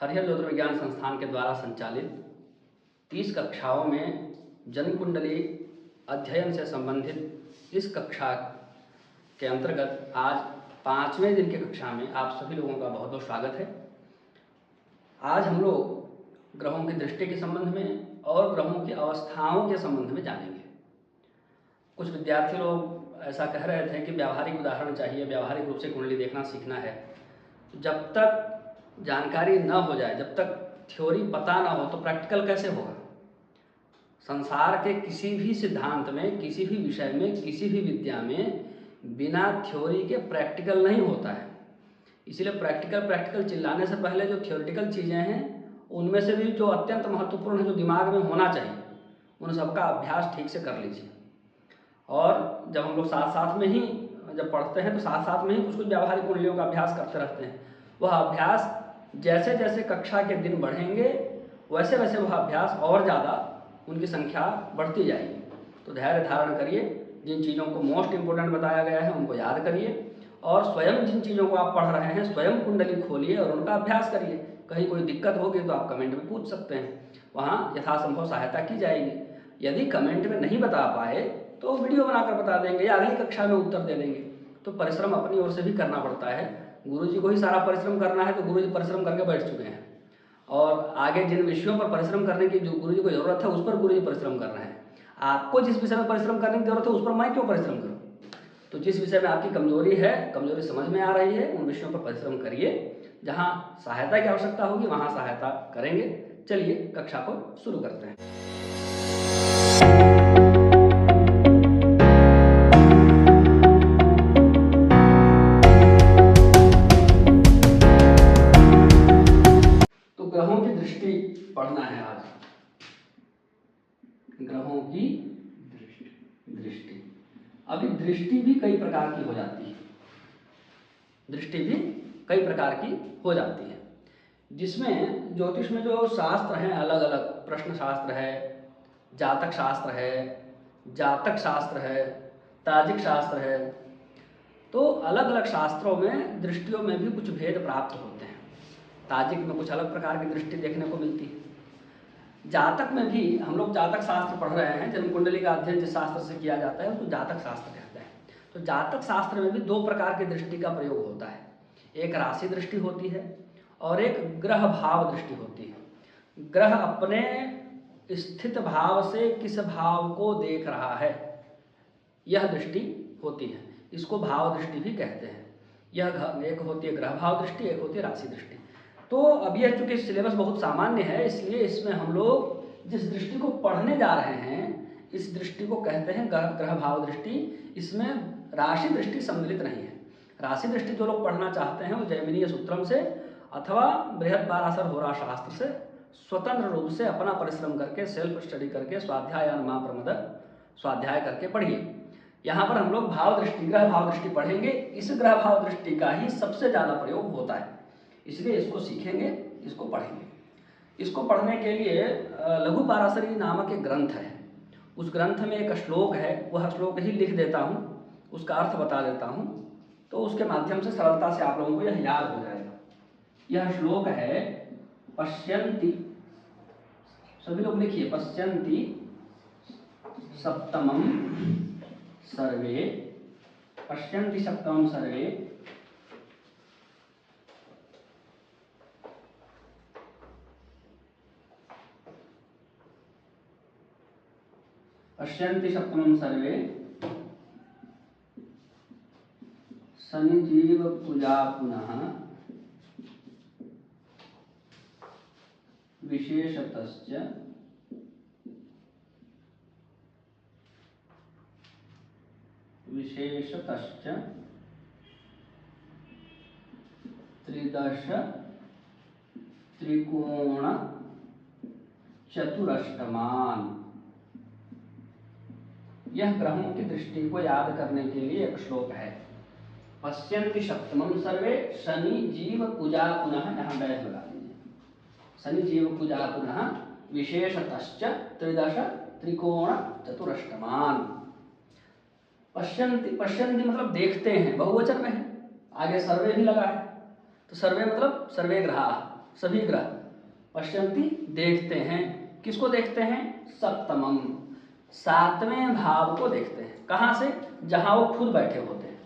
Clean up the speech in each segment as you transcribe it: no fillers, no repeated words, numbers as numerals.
हरिहर ज्योतिर्विज्ञान संस्थान के द्वारा संचालित 30 कक्षाओं में जन्म कुंडली अध्ययन से संबंधित इस कक्षा के अंतर्गत आज 5वें दिन की कक्षा में आप सभी लोगों का बहुत बहुत स्वागत है। आज हम लोग ग्रहों की दृष्टि के संबंध में और ग्रहों की अवस्थाओं के संबंध में जानेंगे। कुछ विद्यार्थी लोग ऐसा कह रहे थे कि व्यावहारिक उदाहरण चाहिए, व्यावहारिक रूप से कुंडली देखना सीखना है। जब तक जानकारी न हो जाए, जब तक थ्योरी पता ना हो, तो प्रैक्टिकल कैसे होगा। संसार के किसी भी सिद्धांत में, किसी भी विषय में, किसी भी विद्या में बिना थ्योरी के प्रैक्टिकल नहीं होता है। इसीलिए प्रैक्टिकल चिल्लाने से पहले जो थ्योरेटिकल चीज़ें हैं उनमें से भी जो अत्यंत महत्वपूर्ण है, जो दिमाग में होना चाहिए, उन सबका अभ्यास ठीक से कर लीजिए। और जब हम लोग साथ साथ में ही जब पढ़ते हैं तो साथ साथ में ही कुछ व्यावहारिक कुंडलियों का अभ्यास करते रहते हैं। वह अभ्यास जैसे जैसे कक्षा के दिन बढ़ेंगे वैसे वैसे वह अभ्यास और ज़्यादा उनकी संख्या बढ़ती जाएगी। तो धैर्य धारण करिए, जिन चीज़ों को मोस्ट इम्पोर्टेंट बताया गया है उनको याद करिए और स्वयं जिन चीज़ों को आप पढ़ रहे हैं स्वयं कुंडली खोलिए और उनका अभ्यास करिए। कहीं कोई दिक्कत होगी तो आप कमेंट में पूछ सकते हैं, वहाँ यथासंभव सहायता की जाएगी। यदि कमेंट में नहीं बता पाए तो वीडियो बनाकर बता देंगे या अगली कक्षा में उत्तर दे देंगे। तो परिश्रम अपनी ओर से भी करना पड़ता है। गुरुजी को ही सारा परिश्रम करना है तो गुरुजी परिश्रम करके बैठ चुके हैं और आगे जिन विषयों पर परिश्रम करने की जो गुरुजी को जरूरत है उस पर गुरुजी परिश्रम कर रहे हैं। आपको जिस विषय में परिश्रम करने की जरूरत है उस पर मैं क्यों परिश्रम करूं। तो जिस विषय में आपकी कमजोरी है, कमजोरी समझ में आ रही है, उन विषयों पर परिश्रम करिए। जहां सहायता की आवश्यकता होगी वहां सहायता करेंगे। चलिए कक्षा को शुरू करते हैं। ग्रहों की दृष्टि पढ़ना है आज। ग्रहों की दृष्टि। अभी दृष्टि भी कई प्रकार की हो जाती है। दृष्टि भी कई प्रकार की हो जाती है, जिसमें ज्योतिष में जो शास्त्र हैं अलग अलग, प्रश्न शास्त्र है, जातक शास्त्र है, जातक शास्त्र है, ताजिक शास्त्र है। तो अलग अलग शास्त्रों में दृष्टियों में भी कुछ भेद प्राप्त होते हैं। ताजिक में कुछ अलग प्रकार की दृष्टि देखने को मिलती है। जातक में भी हम लोग जातक शास्त्र पढ़ रहे हैं। जन्म कुंडली का अध्ययन जिस शास्त्र से किया जाता है उसको जातक शास्त्र कहते हैं। तो जातक शास्त्र में भी दो प्रकार की दृष्टि का प्रयोग होता है। एक राशि दृष्टि होती है और एक ग्रह भाव दृष्टि होती है। ग्रह अपने स्थित भाव से किस भाव को देख रहा है, यह दृष्टि होती है। इसको भाव दृष्टि भी कहते हैं। यह एक होती है ग्रह भाव दृष्टि, एक होती है राशि दृष्टि। तो अब यह चूंकि सिलेबस बहुत सामान्य है, इसलिए इसमें हम लोग जिस दृष्टि को पढ़ने जा रहे हैं इस दृष्टि को कहते हैं ग्रह भाव दृष्टि। इसमें राशि दृष्टि सम्मिलित नहीं है। राशि दृष्टि जो लोग पढ़ना चाहते हैं वो जैमिनीय सूत्रम से अथवा बृहत्पराशर होरा शास्त्र से स्वतंत्र रूप से अपना परिश्रम करके, सेल्फ स्टडी करके, स्वाध्याय मां प्रमद स्वाध्याय करके पढ़िए। यहाँ पर हम लोग भाव दृष्टि, ग्रह भाव दृष्टि पढ़ेंगे। इस ग्रह भाव दृष्टि का ही सबसे ज्यादा प्रयोग होता है, इसलिए इसको सीखेंगे, इसको पढ़ेंगे। इसको पढ़ने के लिए लघु पाराशरी नामक एक ग्रंथ है। उस ग्रंथ में एक श्लोक है, वह श्लोक ही लिख देता हूँ, उसका अर्थ बता देता हूँ, तो उसके माध्यम से सरलता से आप लोगों को यह याद हो जाएगा। यह श्लोक है पश्यन्ति, सभी लोग लिखिए, पश्यन्ति सप्तमं सर्वे, पश्यन्ति सप्तमं सर्वे पश्यन्ति सप्तमं सर्वे शनिजीव पूजा पुनः विशेषतश्च त्रिदश त्रिकोण चतुरष्टमान। यह ग्रहों की दृष्टि को याद करने के लिए एक श्लोक है। पश्यन्ति सप्तमं सर्वे शनि जीव पूजा पुनः, यहाँ डैश लगा दीजिए, शनि जीव पूजा पुनः विशेषतश्च त्रिदश त्रिकोण चतुरष्टमान। पश्यन्ति, पश्यन्ति मतलब देखते हैं, बहुवचन में है, आगे सर्वे भी लगा है। तो सर्वे मतलब सर्वे ग्रहा, सभी ग्रह पश्यन्ति देखते हैं। किसको देखते हैं? सप्तमम, सातवें भाव को देखते हैं। कहाँ से? जहाँ वो खुद बैठे होते हैं।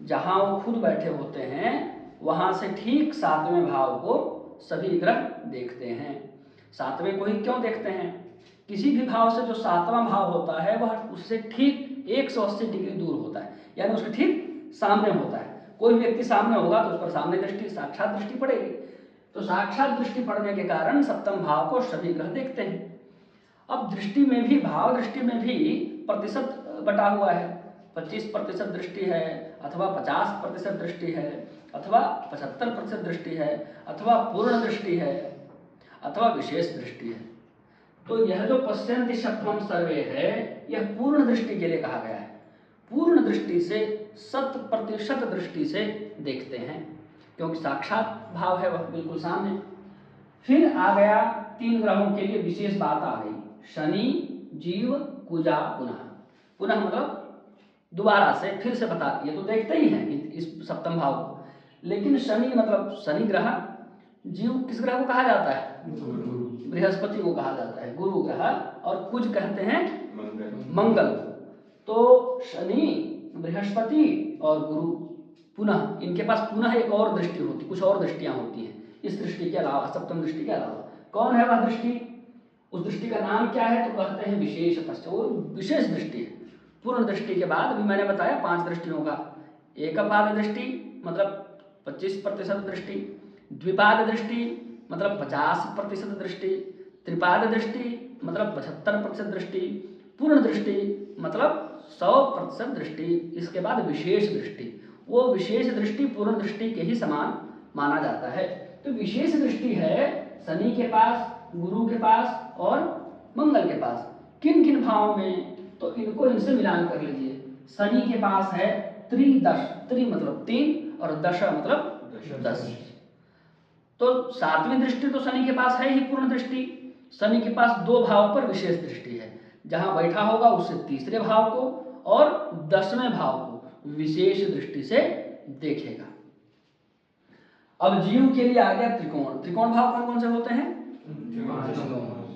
जहाँ वो खुद बैठे होते हैं वहाँ से ठीक सातवें भाव को सभी ग्रह देखते हैं। सातवें को ही क्यों देखते हैं? किसी भी भाव से जो सातवां भाव होता है वह उससे ठीक 180 डिग्री दूर होता है, यानी उसके ठीक सामने होता है। कोई व्यक्ति सामने होगा तो उस पर सामने दृष्टि, साक्षात दृष्टि पड़ेगी। तो साक्षात दृष्टि पड़ने के कारण सप्तम भाव को सभी ग्रह देखते हैं। अब दृष्टि में भी, भाव दृष्टि में भी प्रतिशत बटा हुआ है। 25% दृष्टि है, अथवा 50% दृष्टि है, अथवा 75% दृष्टि है, अथवा पूर्ण दृष्टि है, अथवा विशेष दृष्टि है। तो यह जो पश्यन्ति सप्तमम सर्वे है, यह पूर्ण दृष्टि के लिए कहा गया है। पूर्ण दृष्टि से 100% दृष्टि से देखते हैं, क्योंकि साक्षात भाव है वह बिल्कुल सामने। फिर आ गया 3 ग्रहों के लिए विशेष बात आ गई, शनि, जीव, कुजा, पुनः। पुनः मतलब दोबारा से, फिर से बता, ये तो देखते ही हैं इस सप्तम भाव को, लेकिन शनि मतलब शनि ग्रह, जीव किस ग्रह को कहा जाता है? बृहस्पति को कहा जाता है, गुरु ग्रह, और कुज कहते हैं मंगल। तो शनि, बृहस्पति और गुरु, पुनः इनके पास पुनः एक और दृष्टि होती, कुछ और दृष्टियां होती हैं इस दृष्टि के अलावा, सप्तम दृष्टि के अलावा। कौन है वह दृष्टि? उस दृष्टि का नाम क्या है? तो कहते हैं विशेषतः, वो विशेष दृष्टि है। पूर्ण दृष्टि के बाद अभी मैंने बताया 5 दृष्टियों का। एकपाद दृष्टि मतलब 25% दृष्टि, द्विपाद दृष्टि मतलब 50% दृष्टि, त्रिपाद दृष्टि मतलब 75% दृष्टि, पूर्ण दृष्टि मतलब 100% दृष्टि। इसके बाद विशेष दृष्टि, वो विशेष दृष्टि पूर्ण दृष्टि के ही समान माना जाता है। तो विशेष दृष्टि है शनि के पास, गुरु के पास और मंगल के पास। किन किन भावों में? तो इनको इनसे मिलान कर लीजिए। शनि के पास है त्रिदश, त्रि मतलब 3 और दश मतलब 10। तो 7वीं दृष्टि तो शनि के पास है ही, पूर्ण दृष्टि। शनि के पास 2 भाव पर विशेष दृष्टि है, जहां बैठा होगा उससे तीसरे भाव को और 10वें भाव को विशेष दृष्टि से देखेगा। अब जीव के लिए आ गया त्रिकोण। त्रिकोण भाव कौन कौन से होते हैं?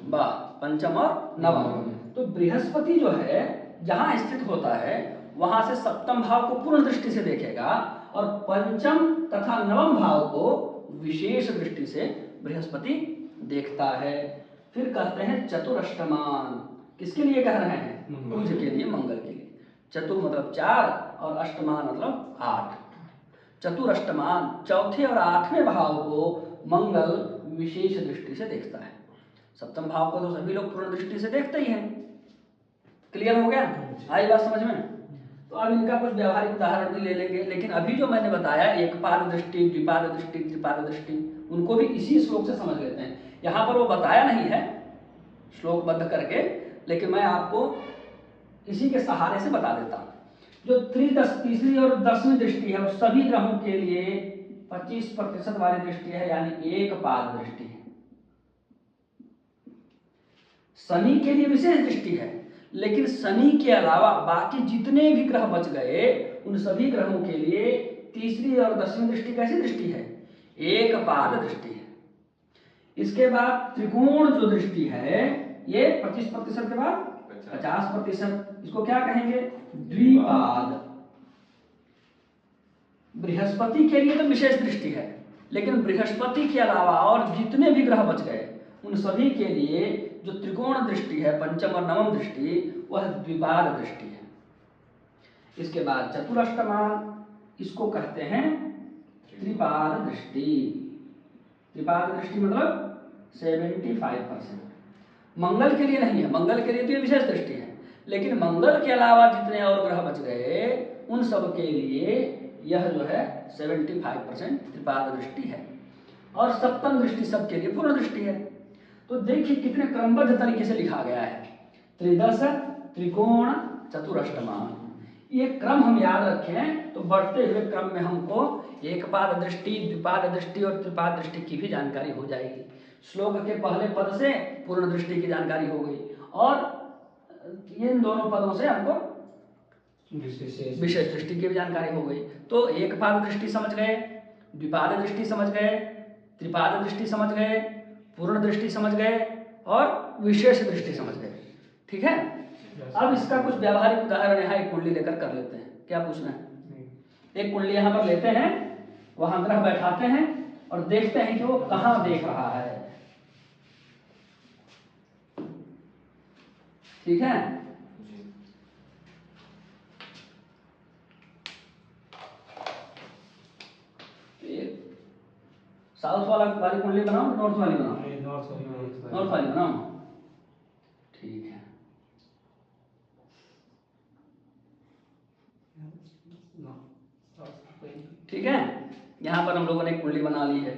वाह, पंचम और नवम। तो बृहस्पति जो है जहां स्थित होता है वहां से सप्तम भाव को पूर्ण दृष्टि से देखेगा और पंचम तथा नवम भाव को विशेष दृष्टि से बृहस्पति देखता है। फिर कहते हैं चतुरष्टमान। किसके लिए कह रहे हैं? कुज के लिए, मंगल के लिए। चतुर मतलब 4 और अष्टमान मतलब 8। चतुरष्टमान, चौथे और 8वें भाव को मंगल विशेष दृष्टि से देखता है। सप्तम भाव को तो सभी लोग पूर्ण दृष्टि से देखते ही हैं। क्लियर हो गया? आई बात समझ में? तो अब इनका कुछ व्यवहारिक उदाहरण भी ले लेंगे, लेकिन अभी जो मैंने बताया एकपाद दृष्टि, द्विपाद दृष्टि, त्रिपाद दृष्टि, उनको भी इसी श्लोक से समझ लेते हैं। यहाँ पर वो बताया नहीं है श्लोकबद्ध करके, लेकिन मैं आपको इसी के सहारे से बता देता हूँ। जो तीसरी और 10वीं दृष्टि है वो सभी ग्रहों के लिए 25% वाली दृष्टि है, यानी एक पाद दृष्टि है। शनि के लिए विशेष दृष्टि है, लेकिन शनि के अलावा बाकी जितने भी ग्रह बच गए उन सभी ग्रहों के लिए तीसरी और 10वीं दृष्टि कैसी दृष्टि है? एक पाद दृष्टि है। इसके बाद त्रिकोण जो दृष्टि है ये 25% के बाद 50%, इसको क्या कहेंगे? द्विपाद। बृहस्पति के लिए तो विशेष दृष्टि है, लेकिन बृहस्पति के अलावा और जितने भी ग्रह बच गए उन सभी के लिए जो त्रिकोण दृष्टि है, पंचम और नवम दृष्टि, वह द्विपाद दृष्टि है। इसके बाद चतुरष्टमान, इसको कहते हैं त्रिपाद दृष्टि। त्रिपाद दृष्टि मतलब 75%। मंगल के लिए नहीं है, मंगल के लिए तो ये विशेष दृष्टि है, लेकिन मंगल के अलावा जितने और ग्रह बच गए उन सब के लिए यह जो है 75% त्रिपाद दृष्टि है। और सप्तम दृष्टि सबके लिए पूर्ण दृष्टि है। तो देखिए कितने क्रमबद्ध तरीके से लिखा गया है, त्रिदश, त्रिकोण, चतुरष्टमान। ये क्रम हम याद रखें तो बढ़ते हुए क्रम में हमको एकपाद दृष्टि, द्विपाद दृष्टि और त्रिपाद दृष्टि की भी जानकारी हो जाएगी। श्लोक के पहले पद से पूर्ण दृष्टि की जानकारी हो गई और इन दोनों पदों से हमको विशेष दृष्टि की भी जानकारी हो गई। तो एकपाद दृष्टि समझ गए, द्विपाद दृष्टि समझ गए, त्रिपाद दृष्टि समझ गए, पूर्ण दृष्टि समझ गए और विशेष दृष्टि समझ गए। ठीक है, अब इसका कुछ व्यावहारिक उदाहरण यहाँ एक कुंडली लेकर कर लेते हैं। क्या पूछना है? एक कुंडली यहाँ पर लेते हैं, वहां ग्रह बैठाते हैं और देखते हैं कि वो कहाँ देख रहा है। ठीक है, साउथ वाली कुंडली बनाओ, नॉर्थ वाली बनाओ? नॉर्थ वाली बनाओ। ठीक है, ठीक है, यहाँ पर हम लोगों ने एक कुंडली बना ली है।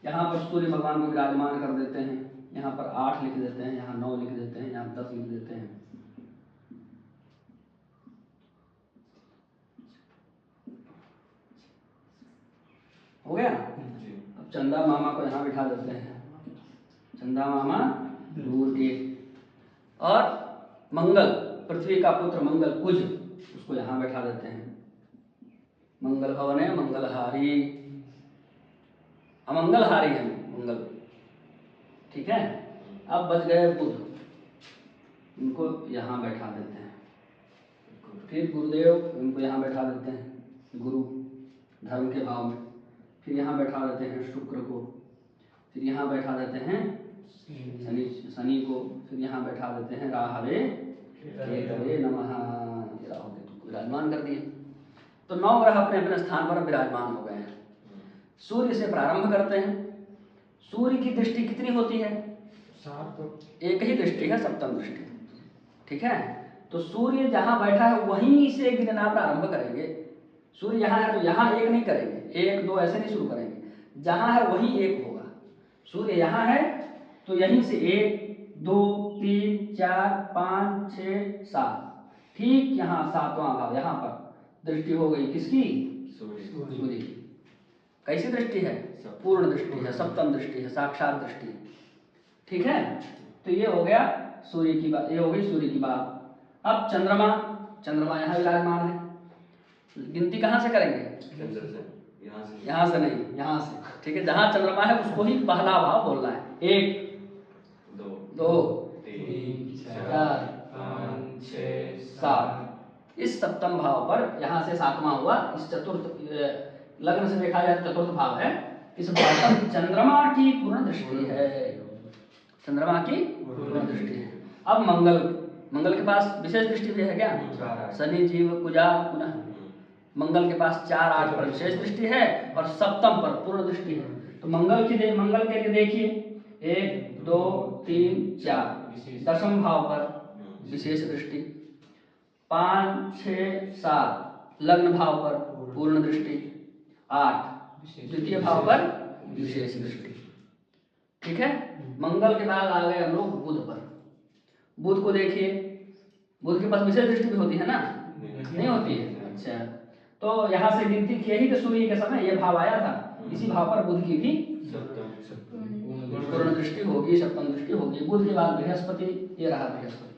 यहाँ पर सूर्य भगवान को विराजमान कर देते हैं। यहाँ पर 8 लिख देते हैं, यहाँ 9 लिख देते हैं, यहाँ 10 लिख देते हैं। हो गया। अब चंदा मामा को यहाँ बिठा देते हैं। चंदा मामा दूर के, और मंगल, पृथ्वी का पुत्र मंगल कुज, उसको यहाँ बैठा देते हैं। मंगल भवन है, मंगलहारी, अमंगलहारी है मंगल। ठीक है, अब बच गए बुध, उनको यहाँ बैठा देते हैं। फिर गुरुदेव, उनको यहाँ बैठा देते हैं, गुरु धर्म के भाव में। फिर यहाँ बैठा देते हैं शुक्र को, फिर यहाँ बैठा देते हैं शनि को, फिर यहाँ बैठा देते हैं राहवे केतवे नमः। राहु केतु को विराजमान कर दिए। तो 9 ग्रह अपने अपने स्थान पर विराजमान हो गए हैं। सूर्य से प्रारंभ करते हैं। सूर्य की दृष्टि कितनी होती है? 7। एक ही दृष्टि है, सप्तम दृष्टि। ठीक है, तो सूर्य जहां बैठा है वहीं से गिनना प्रारंभ करेंगे। सूर्य यहाँ है तो यहाँ 1 नहीं करेंगे, 1 2 ऐसे नहीं शुरू करेंगे। जहां है वहीं 1 होगा। सूर्य यहाँ है तो यहीं से 1 2 3 4 5 6 7, ठीक यहाँ 7वां भाव, यहाँ पर दृष्टि हो गई किसकी? सूर्य की। कैसी दृष्टि है? पूर्ण दृष्टि है, सप्तम दृष्टि है, साक्षात दृष्टि है। ठीक है, तो ये हो गया सूर्य की बात, ये हो गई सूर्य की बात। अब चंद्रमा, चंद्रमा यहाँ विराजमान है। गिनती कहाँ से करेंगे? यहाँ से नहीं, यहाँ से। ठीक है, जहाँ चंद्रमा है उसको ही पहला भाव बोलना है। 1 2 3 4 5 6 7, इस सप्तम भाव पर यहाँ से 7वां हुआ। इस चतुर्थ लग्न से देखा जाए चतुर्थ भाव है। इस भाव पर चंद्रमा की पूर्ण दृष्टि है, चंद्रमा की पूर्ण दृष्टि है। अब मंगल, मंगल के पास विशेष दृष्टि भी है क्या? शनि जीव कुजा पुनः, मंगल के पास 4 8 पर विशेष दृष्टि है और सप्तम पर पूर्ण दृष्टि है। तो मंगल के लिए देखिए 1 2 3 4, दशम भाव पर विशेष दृष्टि, 5 6 7 लग्न भाव पर पूर्ण दृष्टि, 8 द्वितीय भाव पर विशेष दृष्टि। ठीक है, मंगल के बाद आ गए हम लोग बुध पर। बुध को देखिए, बुध के पास विशेष दृष्टि भी होती है ना? नहीं होती है। अच्छा, तो यहाँ से गिनती किए ही तो सूर्य के समय ये भाव आया था, इसी भाव पर बुध की भी पूर्ण दृष्टि होगी, सप्तम दृष्टि होगी। बुध के बाद बृहस्पति, ये रहा बृहस्पति।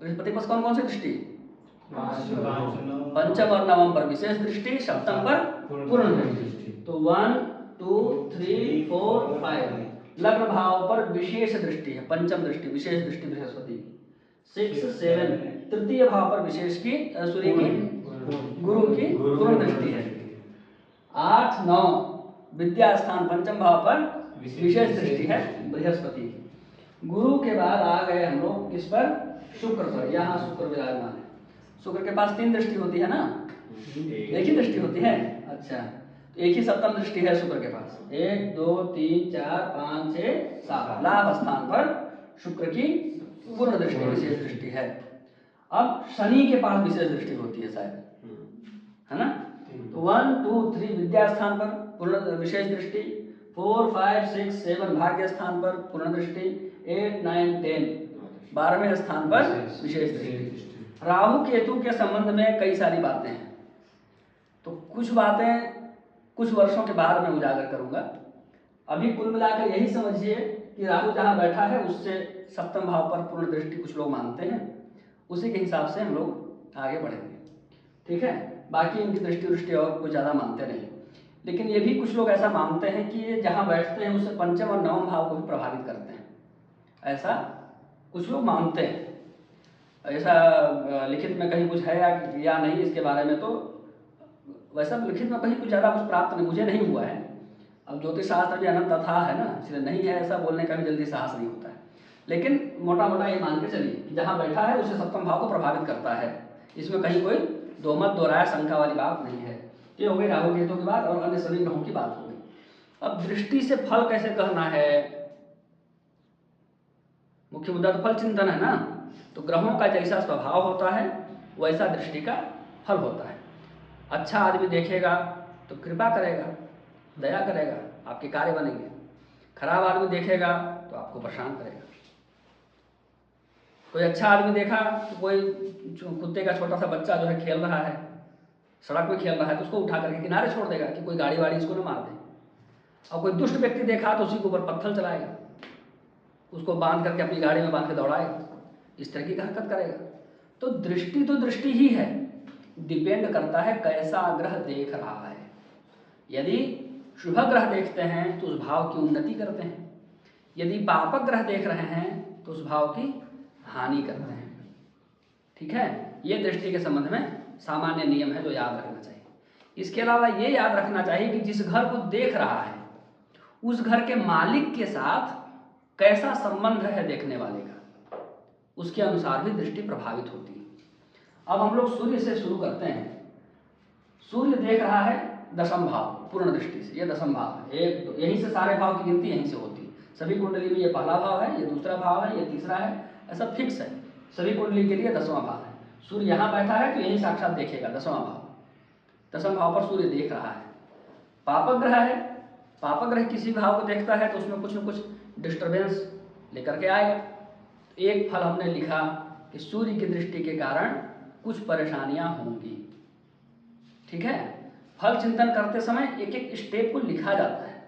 बृहस्पति पर कौन कौन सी दृष्टि? पंचम और नवम पर विशेष दृष्टि, सप्तम पर पूर्ण दृष्टि। तो 1 2 3 4 5 लग्न भाव पर विशेष दृष्टि है, पंचम दृष्टि, विशेष दृष्टि बृहस्पति की। 6 7 तृतीय भाव पर विशेष की, सूर्य की, गुरु की पूर्ण दृष्टि है। 8 9 विद्या स्थान पंचम भाव पर विशेष दृष्टि है बृहस्पति की। गुरु के बाद आ गए हम लोग किस पर? शुक्र पर। यहाँ शुक्र विराजमान है। शुक्र के पास 3 दृष्टि होती है ना? एक ही दृष्टि होती है। अच्छा, तो एक ही सप्तम दृष्टि है शुक्र के पास। 1 2 3 4 5 6 7 लाभ स्थान पर शुक्र की पूर्ण दृष्टि, विशेष दृष्टि है। अब शनि के पास विशेष दृष्टि होती है शायद, है ना? तो 1 2 3 विद्या स्थान पर पूर्ण विशेष दृष्टि, 4 5 6 7 भाग्य स्थान पर पूर्ण दृष्टि, 8 9 10 12वें स्थान पर विशेष दृष्टि। राहु केतु के संबंध में कई सारी बातें हैं, तो कुछ बातें कुछ वर्षों के बाद मैं उजागर करूंगा। अभी कुल मिलाकर यही समझिए कि राहु जहाँ बैठा है उससे सप्तम भाव पर पूर्ण दृष्टि कुछ लोग मानते हैं, उसी के हिसाब से हम लोग आगे बढ़ेंगे। ठीक है, बाकी इनकी दृष्टि और कुछ ज़्यादा मानते नहीं। लेकिन ये भी कुछ लोग ऐसा मानते हैं कि ये जहाँ बैठते हैं उससे पंचम और नवम भाव को भी प्रभावित करते हैं, ऐसा कुछ लोग मानते हैं। ऐसा लिखित में कहीं कुछ है या नहीं इसके बारे में, तो वैसा लिखित में कहीं कुछ ज़्यादा कुछ प्राप्त नहीं, मुझे नहीं हुआ है। अब ज्योतिष शास्त्र भी अनंत अथाह है ना, इसलिए नहीं है ऐसा बोलने का भी जल्दी साहस नहीं होता है। लेकिन मोटा मोटा ये मान के चलिए कि जहाँ बैठा है उसे सप्तम भाव को प्रभावित करता है, इसमें कहीं कोई दो मत दो राय शंका वाली बात नहीं है। ये हो गई राहु केतु की बात और अन्य सभी ग्रहों की बात हो गई। अब दृष्टि से फल कैसे कहना है, मुख्य मुद्दा तो फल चिंतन है ना। तो ग्रहों का जैसा स्वभाव होता है वैसा दृष्टि का फल होता है। अच्छा आदमी देखेगा तो कृपा करेगा, दया करेगा, आपके कार्य बनेंगे। खराब आदमी देखेगा तो आपको परेशान करेगा। कोई अच्छा आदमी देखा तो कोई कुत्ते का छोटा सा बच्चा जो है खेल रहा है, सड़क में खेल रहा है, तो उसको उठा करके किनारे छोड़ देगा कि कोई गाड़ी वाड़ी इसको न मार दे। और कोई दुष्ट व्यक्ति देखा तो उसी के ऊपर पत्थर चलाएगा, उसको बांध करके अपनी गाड़ी में बांध के दौड़ाएगा, इस तरह की हरकत करेगा। तो दृष्टि ही है, डिपेंड करता है कैसा ग्रह देख रहा है। यदि शुभ ग्रह देखते हैं तो उस भाव की उन्नति करते हैं, यदि पापक ग्रह देख रहे हैं तो उस भाव की हानि करते हैं। ठीक है, ये दृष्टि के संबंध में सामान्य नियम है जो याद रखना चाहिए। इसके अलावा ये याद रखना चाहिए कि जिस घर को देख रहा है उस घर के मालिक के साथ कैसा संबंध है देखने वाले का, उसके अनुसार भी दृष्टि प्रभावित होती है। अब हम लोग सूर्य से शुरू करते हैं। सूर्य देख रहा है दशम भाव पूर्ण दृष्टि से, ये दशम भाव है, एक यहीं से सारे भाव की गिनती यहीं से होती है। सभी कुंडली में ये पहला भाव है, ये दूसरा भाव है, ये तीसरा है, ऐसा फिक्स है। सभी कुंडली के लिए 10वां भाव है। सूर्य यहाँ बैठा है तो यही साक्षात देखेगा 10वां भाव। 10वें भाव पर सूर्य देख रहा है। पापक ग्रह है, पापक ग्रह किसी भाव को देखता है तो उसमें कुछ न कुछ डिस्टर्बेंस लेकर के आएगा। तो एक फल हमने लिखा कि सूर्य की दृष्टि के कारण कुछ परेशानियां होंगी। ठीक है, फल चिंतन करते समय एक एक स्टेप को लिखा जाता है,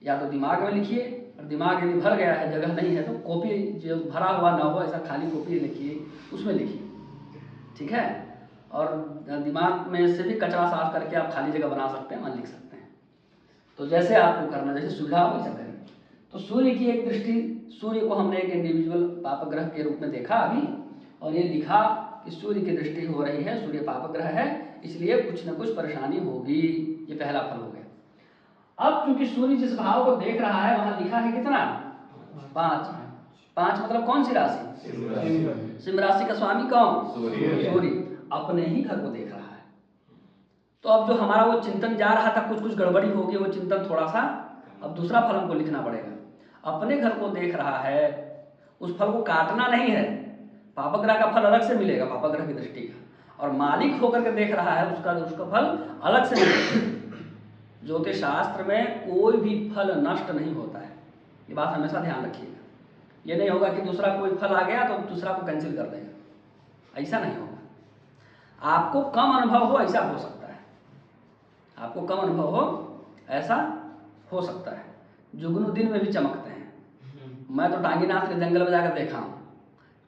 या तो दिमाग में लिखिए, और दिमाग यदि भर गया है, जगह नहीं है, तो कॉपी जो भरा हुआ ना हो ऐसा खाली कॉपी लिखिए, उसमें लिखिए। ठीक है, और दिमाग में से भी कचरा साफ करके आप खाली जगह बना सकते हैं, वहाँ लिख सकते हैं। तो जैसे आपको करना, जैसे सुविधा हो वैसा करें। तो सूर्य की एक दृष्टि, सूर्य को हमने एक इंडिविजुअल पापक ग्रह के रूप में देखा अभी, और ये लिखा कि सूर्य की दृष्टि हो रही है, सूर्य पापक ग्रह है, इसलिए कुछ न कुछ परेशानी होगी। ये पहला फल हो गया। अब चूंकि सूर्य जिस भाव को देख रहा है वहां लिखा है कितना, 5। 5 मतलब कौन सी राशि, सिंह राशि का स्वामी कौन, सूर्य अपने ही घर को देख रहा है। तो अब जो हमारा वो चिंतन जा रहा था, कुछ कुछ गड़बड़ी होगी, वो चिंतन थोड़ा सा अब दूसरा फल हमको लिखना पड़ेगा। अपने घर को देख रहा है, उस फल को काटना नहीं है। पापक ग्रह का फल अलग से मिलेगा, पापक ग्रह की दृष्टि का, और मालिक होकर के देख रहा है उसका फल अलग से मिलेगा। ज्योतिष शास्त्र में कोई भी फल नष्ट नहीं होता है, ये बात हमेशा ध्यान रखिएगा। ये नहीं होगा कि दूसरा कोई फल आ गया तो दूसरा को कैंसिल कर देगा, ऐसा नहीं होगा। आपको कम अनुभव हो ऐसा हो सकता है, आपको कम अनुभव हो ऐसा हो सकता है। जुगनू दिन में भी चमकते हैं। मैं तो टांगीनाथ के जंगल में जाकर देखा हूँ,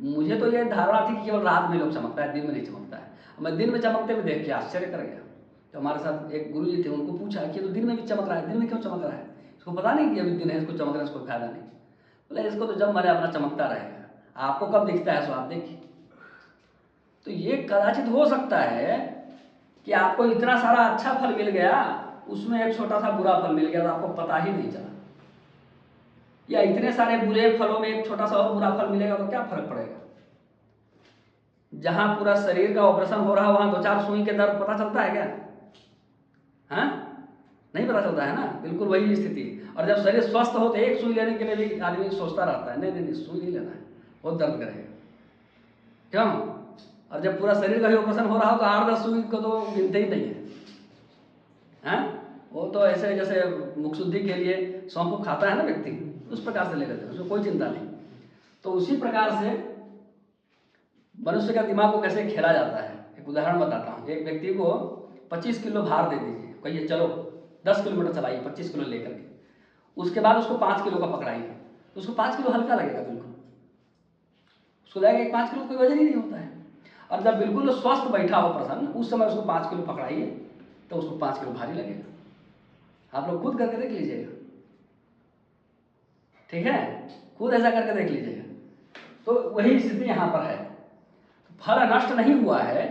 मुझे तो ये धारणा थी कि केवल रात में लोग चमकता है, दिन में नहीं चमकता है। मैं दिन में चमकते हुए देख के आश्चर्य कर गया। तो हमारे साथ एक गुरु जी थे, उनको पूछा कि तो दिन में भी चमक रहा है, दिन में क्यों चमक रहा है, इसको पता नहीं कि अभी दिन है, इसको चमक रहा है, इसको फायदा नहीं। बोले इसको तो जब मरे अपना चमकता रहेगा, आपको कब दिखता है सो आप देखिए। तो ये कदाचित हो सकता है कि आपको इतना सारा अच्छा फल मिल गया, उसमें एक छोटा सा बुरा फल मिल गया तो आपको पता ही नहीं चला, या इतने सारे बुरे फलों में एक छोटा सा और बुरा फल मिलेगा तो क्या फर्क पड़ेगा। जहां पूरा शरीर का ऑपरेशन हो रहा है वहां 2-4 सुई के दर्द पता चलता है क्या, हाँ नहीं पता चलता है ना, बिल्कुल वही स्थिति। और जब शरीर स्वस्थ हो तो एक सुई लेने के लिए भी आदमी सोचता रहता है, नहीं नहीं नहीं सुई नहीं लेना है, बहुत दर्द करेगा, क्यों। और जब पूरा शरीर का ही ऑपरेशन हो रहा हो तो 8-10 सुई को तो गिनते ही नहीं है, हाँ। वो तो ऐसे जैसे मुख शुद्धि के लिए सौंफ खाता है ना व्यक्ति, उस प्रकार से ले लेते हैं, उसको कोई चिंता नहीं। तो उसी प्रकार से मनुष्य का दिमाग को कैसे खेला जाता है, एक उदाहरण बताता हूँ। एक व्यक्ति को 25 किलो भार दे दीजिए, कहिए चलो 10 किलोमीटर चलाइए 25 किलो लेकर के, उसके बाद उसको 5 किलो का पकड़ाइए तो उसको 5 किलो हल्का लगेगा, बिल्कुल उसको लगेगा कि 5 किलो कोई वजन ही नहीं होता है। और जब बिल्कुल स्वस्थ बैठा हो प्रसन्न, उस समय उसको 5 किलो पकड़ाइए तो उसको 5 किलो भारी लगेगा। आप लोग खुद करके देख लीजिएगा, ठीक है, खुद ऐसा करके देख लीजिएगा। तो वही स्थिति यहाँ पर है, फल नष्ट नहीं हुआ है,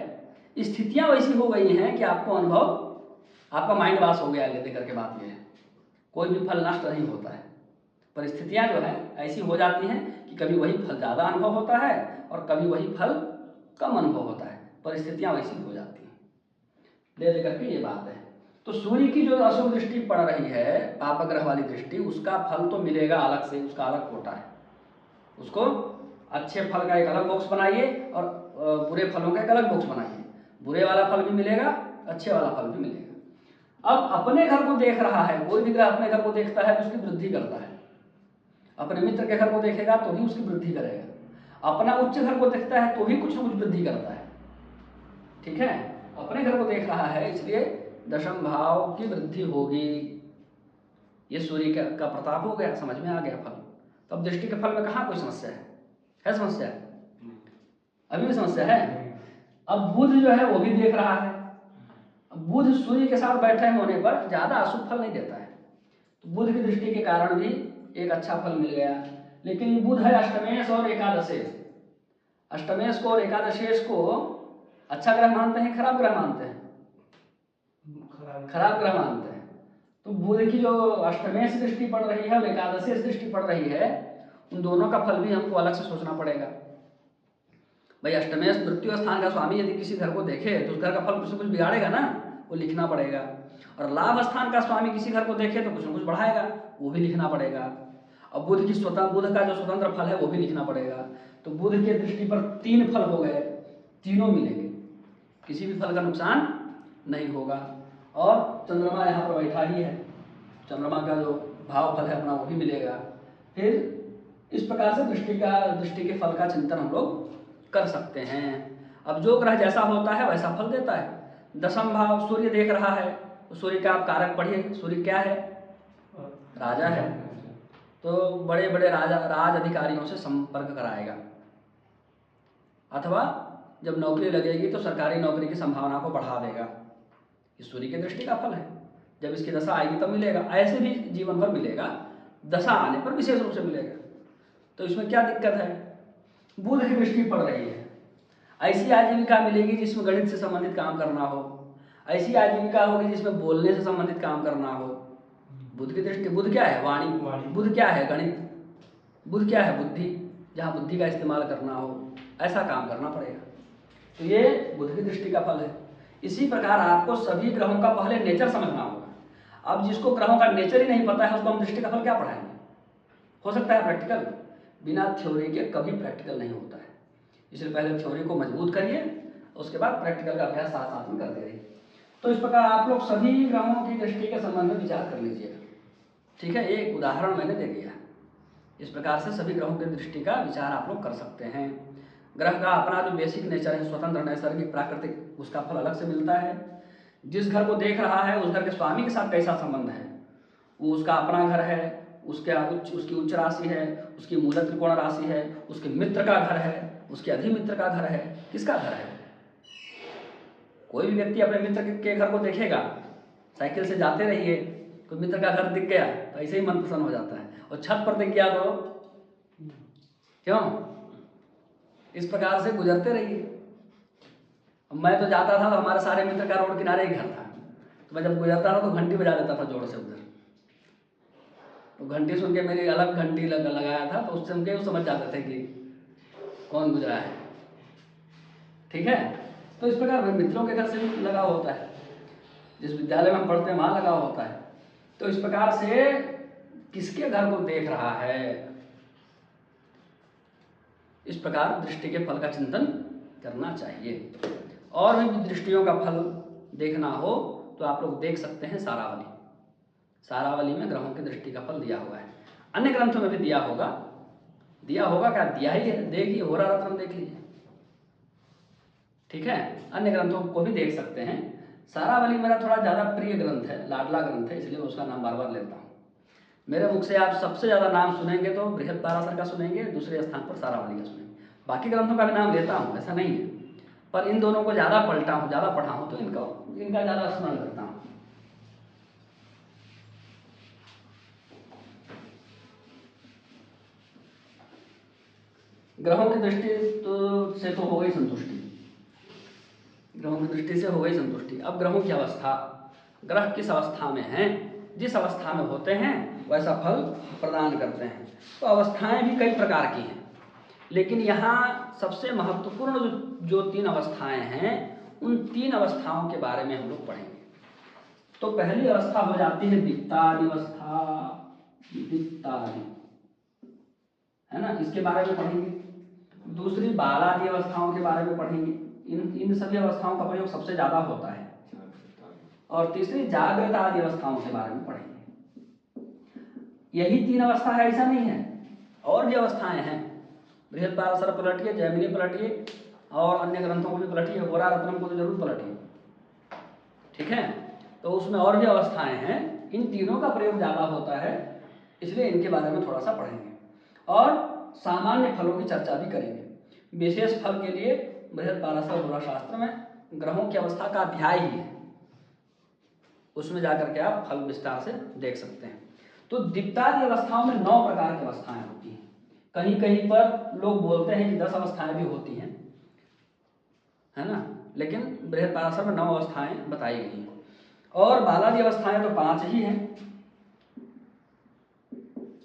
स्थितियाँ वैसी हो गई हैं कि आपको अनुभव, आपका माइंड वॉश हो गया लेते करके। बात यह है, कोई भी फल नष्ट नहीं होता है, परिस्थितियाँ जो है ऐसी हो जाती हैं कि कभी वही फल ज़्यादा अनुभव होता है और कभी वही फल कम अनुभव होता है, परिस्थितियाँ वैसी हो जाती हैं ले करके ये बात है। तो सूर्य की जो अशुभ दृष्टि पड़ रही है, पाप ग्रह वाली दृष्टि, उसका फल तो मिलेगा अलग से, उसका अलग कोटा है। उसको अच्छे फल का एक अलग बॉक्स बनाइए और बुरे फलों का एक अलग बॉक्स बनाइए, बुरे वाला फल भी मिलेगा, अच्छे वाला फल भी मिलेगा। अब अपने घर को देख रहा है, कोई भी ग्रह अपने घर को देखता है तो उसकी वृद्धि करता है, अपने मित्र के घर को देखेगा तो भी उसकी वृद्धि करेगा, अपना उच्च घर को देखता है तो भी कुछ न कुछ वृद्धि करता है, ठीक है। अपने घर को देख रहा है इसलिए दशम भाव की वृद्धि होगी, ये सूर्य का प्रताप हो गया, समझ में आ गया फल। तब दृष्टि के फल में कहाँ कोई समस्या है समस्या? अभी भी समस्या है। अब बुध जो है वो भी देख रहा है, बुध सूर्य के साथ बैठे होने पर ज्यादा अशुभ फल नहीं देता है, तो बुध की दृष्टि के कारण भी एक अच्छा फल मिल गया। लेकिन बुध है अष्टमेश और एकादशेश, अष्टमेश को और एकादशेश को अच्छा ग्रह मानते हैं, खराब ग्रह मानते हैं? खराब ग्रह मानते हैं। तो बुध की जो अष्टमेश दृष्टि पड़ रही है और एकादशेश दृष्टि पड़ रही है, उन दोनों का फल भी हमको अलग से सोचना पड़ेगा। भाई अष्टमेश मृत्यु स्थान का स्वामी यदि किसी घर को देखे तो उस घर का फल कुछ न कुछ बिगाड़ेगा ना, वो लिखना पड़ेगा। और लाभ स्थान का स्वामी किसी घर को देखे तो कुछ न कुछ बढ़ाएगा, वो भी लिखना पड़ेगा। और बुध का जो स्वतंत्र फल है वो भी लिखना पड़ेगा। तो बुध की दृष्टि पर 3 फल हो गए, तीनों मिलेंगे, किसी भी फल का नुकसान नहीं होगा। और चंद्रमा यहाँ पर बैठा ही है, चंद्रमा का जो भाव फल है अपना वो भी मिलेगा। फिर इस प्रकार से दृष्टि के फल का चिंतन हम लोग कर सकते हैं। अब जो ग्रह जैसा होता है वैसा फल देता है। दशम भाव सूर्य देख रहा है, तो सूर्य का आप कारक पढ़िए, सूर्य क्या है? राजा है, तो बड़े बड़े राज अधिकारियों से संपर्क कराएगा, अथवा जब नौकरी लगेगी तो सरकारी नौकरी की संभावना को बढ़ा देगा। ये सूर्य की दृष्टि का फल है, जब इसकी दशा आएगी तब मिलेगा, ऐसे भी जीवन भर मिलेगा, दशा आने पर विशेष रूप से मिलेगा। तो इसमें क्या दिक्कत है? बुध की दृष्टि पड़ रही है, ऐसी आजीविका मिलेगी जिसमें गणित से संबंधित काम करना हो, ऐसी आजीविका होगी जिसमें बोलने से संबंधित काम करना हो। बुध की दृष्टि, बुध क्या है? वाणी। बुध क्या है? गणित। बुध क्या है? बुद्धि, जहाँ बुद्धि का इस्तेमाल करना हो ऐसा काम करना पड़ेगा। तो ये बुध की दृष्टि का फल है। इसी प्रकार आपको सभी ग्रहों का पहले नेचर समझना होगा। अब जिसको ग्रहों का नेचर ही नहीं पता है उसको हम दृष्टि का फल क्या पढ़ाएंगे? हो सकता है प्रैक्टिकल, बिना थ्योरी के कभी प्रैक्टिकल नहीं होता है, इसलिए पहले थ्योरी को मजबूत करिए, उसके बाद प्रैक्टिकल का अभ्यास साथ साथ में करते रहिए। तो इस प्रकार आप लोग सभी ग्रहों की दृष्टि के संबंध में विचार कर लीजिएगा, ठीक है। एक उदाहरण मैंने दे दिया, इस प्रकार से सभी ग्रहों की दृष्टि का विचार आप लोग कर सकते हैं। ग्रह का अपना जो बेसिक नेचर है, स्वतंत्र नैसर्गिक प्राकृतिक, उसका फल अलग से मिलता है। जिस घर को देख रहा है उस घर के स्वामी के साथ कैसा संबंध है, वो उसका अपना घर है, उसकी उच्च राशि है, उसकी मूल त्रिकोण राशि है, उसके मित्र का घर है, उसके अधिमित्र का घर है, किसका घर है? कोई भी व्यक्ति अपने मित्र के घर को देखेगा, साइकिल से जाते रहिए, कोई मित्र का घर दिख गया तो ऐसे ही मन प्रसन्न हो जाता है, और छत पर दिख गया तो क्यों? इस प्रकार से गुजरते रहिए। मैं तो जाता था तो हमारे सारे मित्र का रोड किनारे ही घर था, तो मैं जब गुजरता था तो घंटी बजा देता था जोर से उधर, तो घंटी सुन के मेरी अलग घंटी लगाया था, तो उससे उनके वो समझ जाते थे कि कौन गुजरा है, ठीक है। तो इस प्रकार मित्रों के घर से भी लगाव होता है, जिस विद्यालय में हम पढ़ते हैं वहाँ लगाव होता है। तो इस प्रकार से किसके घर को देख रहा है, इस प्रकार दृष्टि के फल का चिंतन करना चाहिए। और भी दृष्टियों का फल देखना हो तो आप लोग देख सकते हैं सारावली, सारावली में ग्रहों की दृष्टि का फल दिया हुआ है। अन्य ग्रंथों में भी दिया होगा क्या? दिया ही है, देखिए होरा रत्नम देख लीजिए, ठीक है। अन्य ग्रंथों को भी देख सकते हैं। सारावली मेरा थोड़ा ज़्यादा प्रिय ग्रंथ है, लाडला ग्रंथ है, इसलिए उसका नाम बार बार लेता हूँ। मेरे मुख से आप सबसे ज़्यादा नाम सुनेंगे तो बृहत्पराशर का सुनेंगे, दूसरे स्थान पर सारावली का सुनेंगे। बाकी ग्रंथों का भी नाम लेता हूँ, ऐसा नहीं है, पर इन दोनों को ज़्यादा पढ़ा हूँ तो इनका ज़्यादा स्मरण करता हूँ। ग्रहों की दृष्टि से तो हो गई संतुष्टि, ग्रहों की दृष्टि से हो गई संतुष्टि। अब ग्रहों की अवस्था, ग्रह किस अवस्था में हैं, जिस अवस्था में होते हैं वैसा फल प्रदान करते हैं। तो अवस्थाएं भी कई प्रकार की हैं, लेकिन यहाँ सबसे महत्वपूर्ण जो 3 अवस्थाएं हैं, उन 3 अवस्थाओं के बारे में हम लोग पढ़ेंगे। तो पहली अवस्था हो जाती है दिक्तादि अवस्था, दिक्तादि, है ना, इसके बारे में पढ़ेंगे। दूसरी बालादि अवस्थाओं के बारे में पढ़ेंगे, इन सभी अवस्थाओं का प्रयोग सबसे ज्यादा होता है। और तीसरी जागृत आदि अवस्थाओं के बारे में पढ़ेंगे। यही 3 अवस्था है ऐसा नहीं है, और भी अवस्थाएं हैं। बृहत्पाराशर पलटिए, जैमिनी पलटिए, और अन्य ग्रंथों को भी पलटिए, होरा रत्नम को तो जरूर पलटिए, ठीक है। तो उसमें और भी अवस्थाएं हैं, इन तीनों का प्रयोग ज्यादा होता है, इसलिए इनके बारे में थोड़ा सा पढ़ेंगे। और सामान्य फलों की चर्चा भी करेंगे। विशेष फल के लिए बृहत्पाराशर होरा शास्त्र में ग्रहों की अवस्था का अध्याय ही है, उसमें जाकर के आप फल विस्तार से देख सकते हैं। तो दिक्तादि अवस्थाओं में 9 प्रकार की अवस्थाएं होती हैं। कहीं कहीं पर लोग बोलते हैं कि 10 अवस्थाएं भी होती हैं, है ना, लेकिन बृहत्पाराशर में 9 अवस्थाएं बताई गई हैं। और बालादि अवस्थाएं तो 5 ही हैं।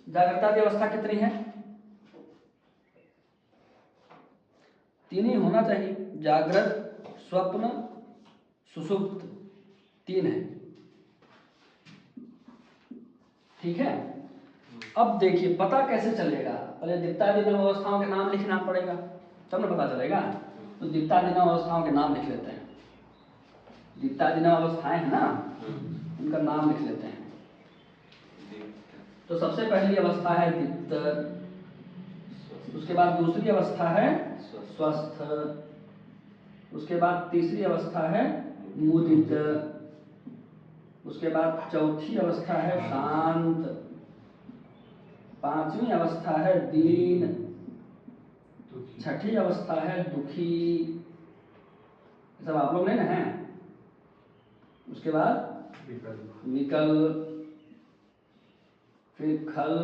जागृतादि अवस्था कितनी है? 3 ही होना चाहिए, जागृत, स्वप्न, सुषुप्त, 3 है, ठीक है। अब देखिए पता कैसे चलेगा, पहले दिक्तादि 9 अवस्थाओं के नाम लिखना पड़ेगा, तब ना पता चलेगा। तो दिक्तादि 9 अवस्थाओं के नाम लिख लेते हैं। दिक्तादि 9 अवस्थाएं हैं ना, उनका नाम लिख लेते हैं। तो सबसे पहली अवस्था है दिक्त, उसके बाद दूसरी अवस्था है स्वस्थ, उसके बाद तीसरी अवस्था है मुदित, उसके बाद चौथी अवस्था है शांत, 5वीं अवस्था है दीन, छठी अवस्था है दुखी, सब आप लोग नहीं ना हैं। उसके बाद विकल, फिर खल,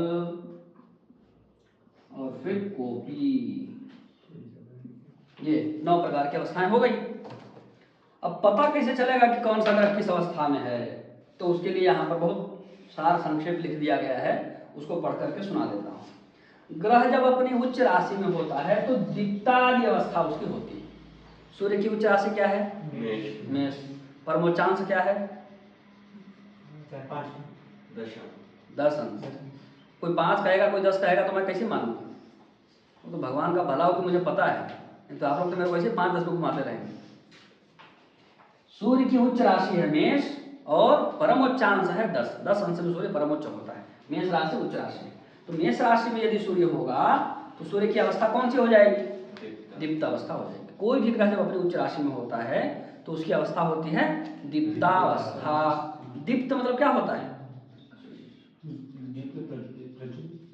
और फिर कोपी। ये 9 प्रकार की अवस्थाएं हो गई। अब पता कैसे चलेगा कि कौन सा ग्रह किस अवस्था में है, तो उसके लिए यहाँ पर बहुत सार संक्षेप लिख दिया गया है, उसको पढ़ करके सुना देता हूँ। ग्रह जब अपनी उच्च राशि में होता है तो दिक्तादि अवस्था उसकी होती है। सूर्य की उच्च राशि क्या है? मेष। परमोच्चांश क्या है? 10 अंश। कोई 5 कहेगा, कोई 10 कहेगा, तो मैं कैसे मानूंगा? वो तो भगवान का भला हो कि मुझे पता है, नहीं तो आप लोग तो मेरे को ऐसे 5-10 को घुमाते रहेंगे। सूर्य की उच्च राशि है मेष, और परमोच्चांश है 10 अंश में सूर्य परमोच्च होता है। मेष राशि उच्च राशि, तो मेष राशि में यदि सूर्य होगा तो सूर्य की अवस्था कौन सी हो जाएगी? दीप्त अवस्था हो जाएगी। कोई भी ग्रह जब अपनी उच्च राशि में होता है तो उसकी अवस्था होती है दीप्तावस्था। दीप्त मतलब क्या होता है?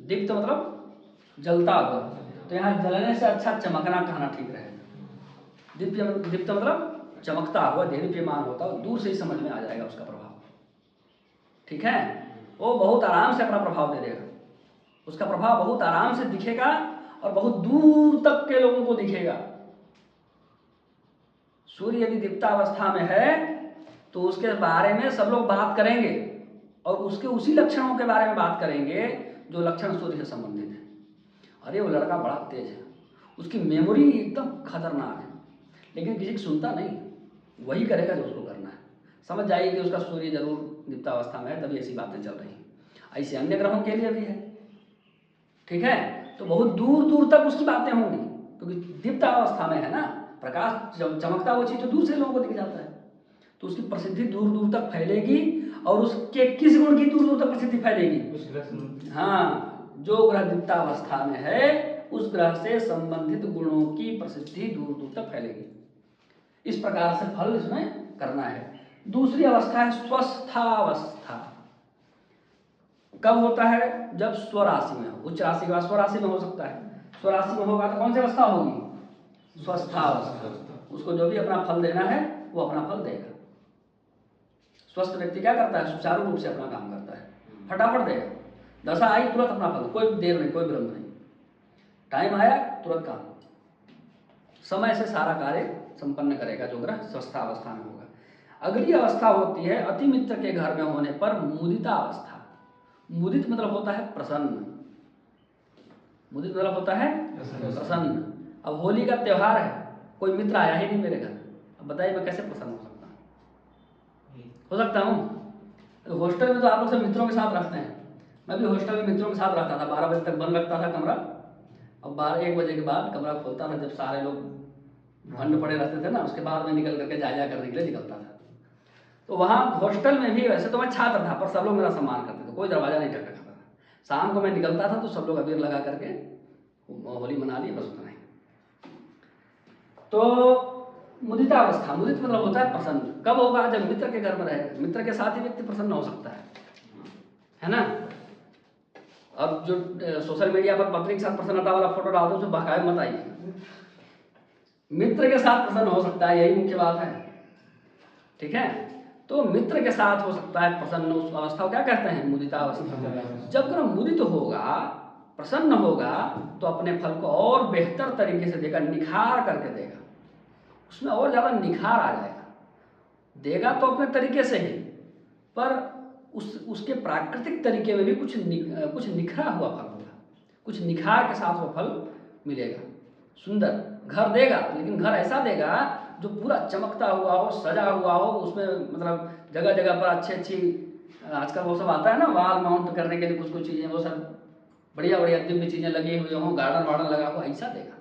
दीप्त मतलब जलता हुआ, तो यहाँ जलने से अच्छा चमकना कहना ठीक रहेगा। दीप्त मतलब चमकता हुआ, देदीप्यमान होता है, दूर से ही समझ में आ जाएगा उसका प्रभाव, ठीक है। वो बहुत आराम से अपना प्रभाव दे देगा, उसका प्रभाव बहुत आराम से दिखेगा और बहुत दूर तक के लोगों को दिखेगा। सूर्य यदि दीप्तावस्था में है तो उसके बारे में सब लोग बात करेंगे, और उसके उसी लक्षणों के बारे में बात करेंगे जो लक्षण सूर्य से संबंधित है। अरे वो लड़का बड़ा तेज है, उसकी मेमोरी एकदम खतरनाक है, लेकिन किसी की सुनता नहीं, वही करेगा जो उसको करना है। समझ जाइए कि उसका सूर्य जरूर दीप्तावस्था में है, तभी ऐसी बातें चल रही हैं। ऐसे अन्य ग्रहों के लिए भी है, ठीक है। तो बहुत दूर दूर तक उसकी बातें होंगी, क्योंकि दीप्तावस्था में है ना, प्रकाश चमकता वो चीज तो दूर से लोगों को दिख जाता है, तो उसकी प्रसिद्धि दूर दूर तक फैलेगी। और उसके किस गुण की दूर दूर तक प्रसिद्धि फैलेगी? हाँ, जो ग्रह दीप्तावस्था में है उस ग्रह से संबंधित गुणों की प्रसिद्धि दूर दूर तक फैलेगी। इस प्रकार से फल इसमें करना है। दूसरी अवस्था है स्वस्थावस्था। कब होता है? जब स्वराशि में हो। उच्च राशि के बाद स्वराशि में हो सकता है। स्वराशि में होगा तो कौन सी अवस्था होगी? स्वस्थावस्था। उसको जो भी अपना फल देना है वो अपना फल देगा। स्वस्थ व्यक्ति क्या करता है? सुचारू रूप से अपना काम करता है, फटाफट देगा। दशा आई तुरंत अपना फल, कोई देर नहीं, कोई विलंब नहीं। टाइम आया तुरंत काम, समय से सारा कार्य संपन्न करेगा जो ग्रह स्वस्था अवस्था में होगा। अगली अवस्था होती है अति मित्र के घर में होने पर मुदिता अवस्था। मुदित मतलब होता है प्रसन्न, मुदित मतलब होता है प्रसन्न। अब होली का त्योहार है, कोई मित्र आया ही नहीं मेरे घर, अब बताइए मैं कैसे प्रसन्न हो सकता हूँ? हो सकता हूँ? तो हॉस्टल में तो आप लोग सब मित्रों के साथ रखते हैं, मैं भी हॉस्टल में मित्रों के साथ रहता था। 12 बजे तक बंद रखता था कमरा, और 12-1 बजे के बाद कमरा खोलता था, जब सारे लोग भंड पड़े रहते थे ना, उसके बाद में निकल करके जाया करने के लिए निकलता था। तो वहाँ हॉस्टल में भी वैसे तो मैं छात्र था, पर सब लोग मेरा सम्मान करते थे, कोई दरवाजा नहीं खटखटाता था। शाम को मैं निकलता था तो सब लोग अबीर लगा करके होली मना ली, बस उतना ही। तो मुदिता अवस्था, मुदित मतलब होता है प्रसन्न। कब होगा? जब मित्र के घर में रहेगा, मित्र के साथ ही व्यक्ति प्रसन्न हो सकता है ना। अब जो सोशल मीडिया पर पत्नी के साथ प्रसन्नता वाला फोटो डाल दो, जो बकाए मत आइए, मित्र के साथ प्रसन्न हो सकता है, यही मुख्य बात है। ठीक है, तो मित्र के साथ हो सकता है प्रसन्न, उस अवस्था को क्या कहते हैं? मुदिता अवस्था। जब ग्रह मुदित होगा, प्रसन्न होगा, तो अपने फल को और बेहतर तरीके से देगा, निखार करके देगा, उसमें और ज्यादा निखार आ जाएगा। देगा तो अपने तरीके से ही, पर उसके प्राकृतिक तरीके में भी कुछ निखरा हुआ फल होगा, कुछ निखार के साथ वो फल मिलेगा। सुंदर घर देगा, लेकिन घर ऐसा देगा जो पूरा चमकता हुआ हो, सजा हुआ हो, उसमें मतलब जगह जगह पर अच्छी आजकल वो सब आता है ना, वाल माउंट करने के लिए कुछ चीज़ें, वो सब बढ़िया बढ़िया दिव्य चीज़ें लगी हुई हों, गार्डन वार्डन लगा हो, ऐसा देगा।